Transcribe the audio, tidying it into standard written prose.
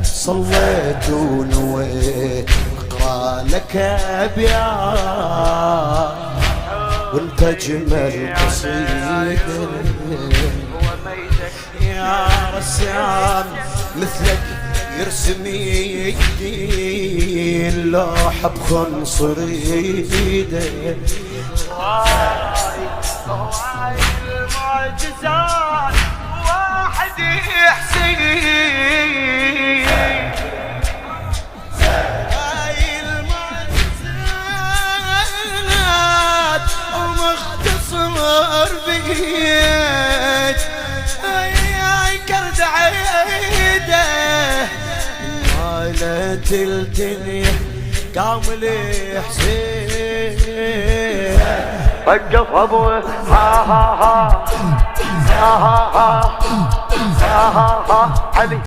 صليت ونويت اقرا لك ابيات وانت اجمل قصيده يا رسام مثلك يرسم يدي اللوحه بخنصر ايده. هواي المعجزات واحد يحسين هاي المعجزات ومختصر بيك هاي كرد عيده مالت الدنيا كامل حسين وقف ابوه ها ها ها ها ها ها ها ها علي